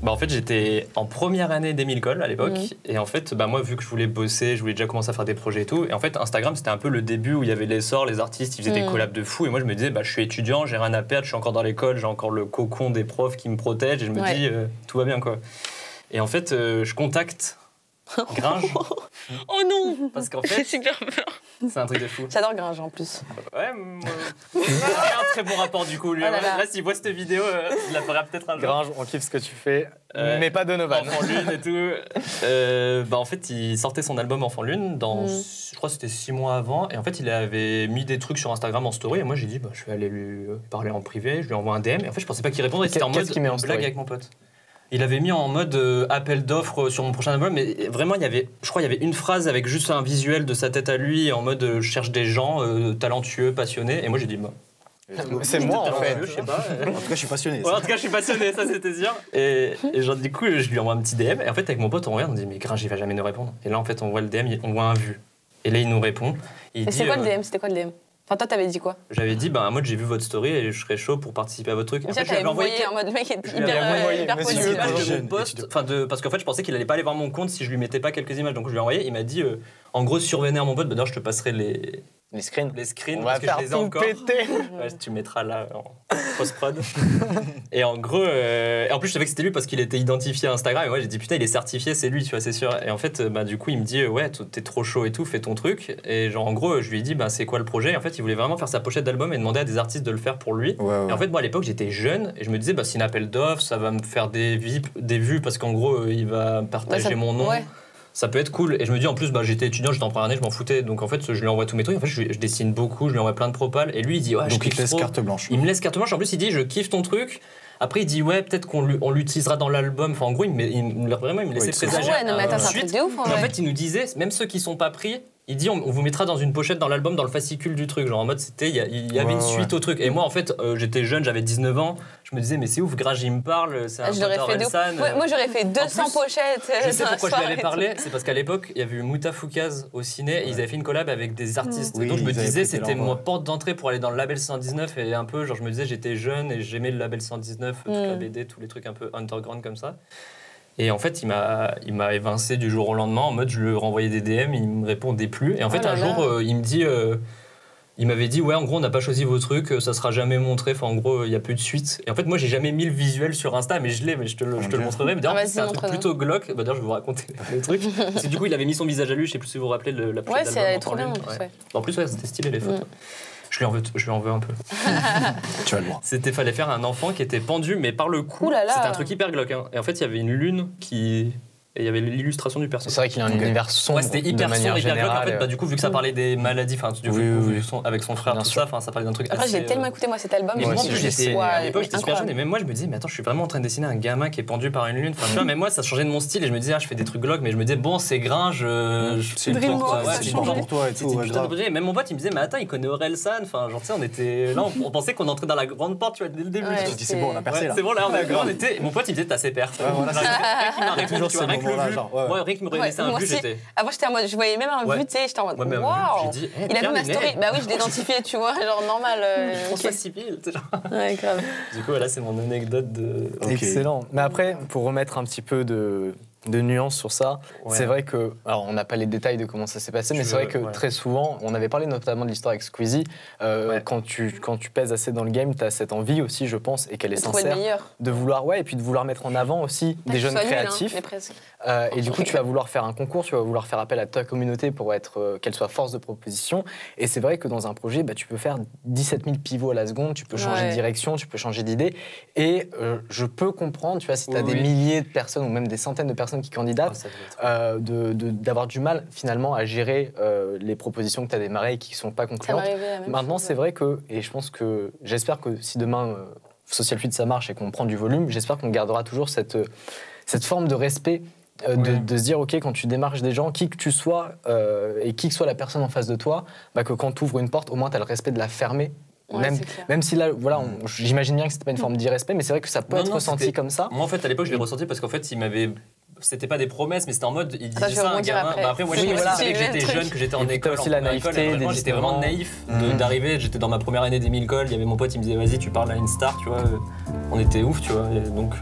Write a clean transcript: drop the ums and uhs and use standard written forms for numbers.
Bah en fait j'étais en première année d'Émile Cole à l'époque et en fait bah moi vu que je voulais bosser, je voulais déjà commencer à faire des projets et tout et en fait Instagram c'était un peu le début où il y avait l'essor, les artistes ils faisaient des collabs de fou et moi je me disais bah je suis étudiant, j'ai rien à perdre, je suis encore dans l'école, j'ai encore le cocon des profs qui me protègent et je me dis tout va bien quoi. Et en fait je contacte Gringe. Oh non. Parce qu'en fait super peur. C'est un truc de fou. J'adore Gringe en plus. Ouais, il a un très bon rapport du coup lui. Là s'il voit cette vidéo, il la fera peut-être un jour. Gringe, on kiffe ce que tu fais, mais pas Donovan. Enfant Lune et tout. Bah en fait, il sortait son album Enfant Lune dans, je crois que c'était 6 mois avant. Et en fait, il avait mis des trucs sur Instagram en story. Et moi, j'ai dit, bah, je vais aller lui parler en privé. Je lui envoie un DM. Et en fait, je pensais pas qu'il répondrait. C'était en mode blague avec mon pote. Il avait mis en mode appel d'offres sur mon prochain album, mais vraiment, je crois qu'il y avait une phrase avec juste un visuel de sa tête à lui, en mode je cherche des gens talentueux, passionnés. Et moi, j'ai dit, bah. C'est moi en fait. Je sais pas. En tout cas, je suis passionné. Ouais, en tout cas, je suis passionné, ça c'était sûr. Et genre, du coup, je lui envoie un petit DM. Et en fait, avec mon pote, on regarde, on dit, mais Gringe, il va jamais nous répondre. Et là, en fait, on voit le DM, on voit un vu. Et là, il nous répond. Et c'est quoi le DM? C'était quoi le DM? Enfin, toi, t'avais dit quoi? J'avais dit, bah, en mode, j'ai vu votre story et je serais chaud pour participer à votre truc. Déjà, t'avais envoyé en mode, le mec est hyper positif. Parce qu'en fait, je pensais qu'il allait pas aller voir mon compte si je lui mettais pas quelques images. Donc, je lui ai envoyé. Il m'a dit, en gros, survénère mon pote. Bah, d'ailleurs, je te passerai les screens. On va faire tout péter. Ouais, tu mettras là en post-prod. Et en gros, en plus, je savais que c'était lui parce qu'il était identifié à Instagram. Et moi, j'ai dit, putain, il est certifié, c'est lui, tu vois, c'est sûr. Et en fait, bah, du coup, il me dit, ouais, t'es trop chaud et tout, fais ton truc. Et genre, en gros, je lui ai dit, bah, c'est quoi le projet? Et en fait, il voulait vraiment faire sa pochette d'album et demander à des artistes de le faire pour lui. Et en fait, moi, à l'époque, j'étais jeune et je me disais, bah, c'est un appel d'offres, ça va me faire des vues parce qu'en gros, il va partager mon nom. Ouais. Ça peut être cool. Et je me dis, en plus, bah, j'étais étudiant, j'étais en première année, je m'en foutais. Donc en fait, je lui envoie tous mes trucs. En fait, je dessine beaucoup, je lui envoie plein de propales. Et lui, il dit, ouais, donc il te laisse carte blanche. Il me laisse carte blanche. En plus, il dit, je kiffe ton truc. Après, il dit, ouais, peut-être qu'on l'utilisera dans l'album. Enfin, en gros, vraiment, il me laissait présager. Ouais, non, mais attends, c'est un truc de ouf. En fait, il nous disait, même ceux qui sont pas pris, il dit, on vous mettra dans une pochette dans l'album, dans le fascicule du truc. Genre en mode, il y avait une suite au truc. Et moi, en fait, j'étais jeune, j'avais 19 ans. Je me disais, mais c'est ouf, Gringe, il me parle. C'est un Orelsan. Moi, j'aurais fait 200 pochettes. Je sais pourquoi je lui avais parlé. C'est parce qu'à l'époque, il y avait eu Moutafoukaz au ciné. Et ils avaient fait une collab avec des artistes. Donc je me disais, c'était ma porte d'entrée pour aller dans le label 119. Et un peu, genre, je me disais, j'étais jeune et j'aimais le label 119, toute la BD, tous les trucs un peu underground comme ça. Et en fait, il m'a évincé du jour au lendemain, en mode je lui renvoyais des DM, il me répondait plus. Et en fait, un jour, il me dit, il m'avait dit, ouais, en gros, on n'a pas choisi vos trucs, ça sera jamais montré. Enfin, en gros, il n'y a plus de suite. Et en fait, moi, j'ai jamais mis le visuel sur Insta, mais je l'ai, mais je te le montrerai. Mais d'ailleurs, c'est un truc plutôt glauque. Bah, d'ailleurs, je vais vous raconter le truc. Parce que du coup, il avait mis son visage à lui, je sais plus si vous vous rappelez la pochette d'album. Ouais, c'est trop bien en plus. En plus, ouais, c'était stylé les photos. Je lui en veux un peu. Tu vas le voir. Fallait faire un enfant qui était pendu, mais par le cou. C'était un truc hyper glauque. Hein. Et en fait, il y avait une lune et il y avait l'illustration du personnage. C'est vrai qu'il y a un univers sombre. Ouais, c'était hyper sombre, hyper glauque. En fait, bah, du coup, vu que ça parlait des maladies, enfin, avec son frère, tout ça, ça parlait d'un truc. Après, j'ai tellement écouté moi cet album. Mais moi, à l'époque, j'étais super jeune. Et même moi, je me disais, mais attends, je suis vraiment en train de dessiner un gamin qui est pendu par une lune. Enfin, tu vois, mais moi, ça changeait de mon style. Et je me disais, je fais des trucs glauques, mais je me disais, bon, c'est Gringe. C'est important pour toi et tout. Même mon pote, il me disait, mais attends, il connaît Orelsan. Enfin, genre, tu sais, on était là, on pensait qu'on entrait dans la grande porte, tu vois, dès le début. Je dis, c'est bon, on a percé là. C'est bon, là, on était. Mon pote, il me disait, t'as assez perf. Rien qui me reconnaissait un but, j'étais. Moi, j'étais en mode, je voyais même un but, tu sais, j'étais en mode, waouh! Il a vu ma story. Bah oui, je l'identifiais, tu vois, genre normal. François Civil, tu sais. Ouais, grave. Du coup, là, c'est mon anecdote de. Excellent. Mais après, pour remettre un petit peu de nuances sur ça, c'est vrai que, alors on n'a pas les détails de comment ça s'est passé, mais c'est vrai que très souvent, on avait parlé notamment de l'histoire avec Squeezie, quand tu pèses assez dans le game, tu as cette envie aussi, je pense, et qu'elle est sincère, de vouloir, et puis de vouloir mettre en avant aussi des jeunes créatifs. Et du coup, tu vas vouloir faire un concours, tu vas vouloir faire appel à ta communauté pour qu'elle soit force de proposition. Et c'est vrai que dans un projet, tu peux faire 17 000 pivots à la seconde, tu peux changer de direction, tu peux changer d'idée. Et je peux comprendre, tu vois, si tu as des milliers de personnes ou même des centaines de personnes qui candidatent, d'avoir du mal finalement à gérer les propositions que tu as démarrées et qui ne sont pas concluantes. Maintenant, c'est vrai que, et je pense que, j'espère que si demain Social Fluid ça marche et qu'on prend du volume, j'espère qu'on gardera toujours cette forme de respect. De se dire, ok, quand tu démarches des gens, qui que tu sois et qui que soit la personne en face de toi, que quand tu ouvres une porte, au moins tu as le respect de la fermer. Même si là, voilà, j'imagine bien que c'était pas une forme d'irrespect, mais c'est vrai que ça peut être ressenti comme ça. Moi, en fait, à l'époque, je l'ai ressenti parce qu'en fait, il m'avait. C'était pas des promesses, mais c'était en mode, il disait ça à un gamin. Après, moi, je savais que j'étais jeune, que j'étais en école. Aussi la naïveté. J'étais vraiment naïf d'arriver. J'étais dans ma première année d'Émile Cole. Il y avait mon pote, il me disait, vas-y, tu parles à une star, tu vois. On était ouf, tu vois. Donc.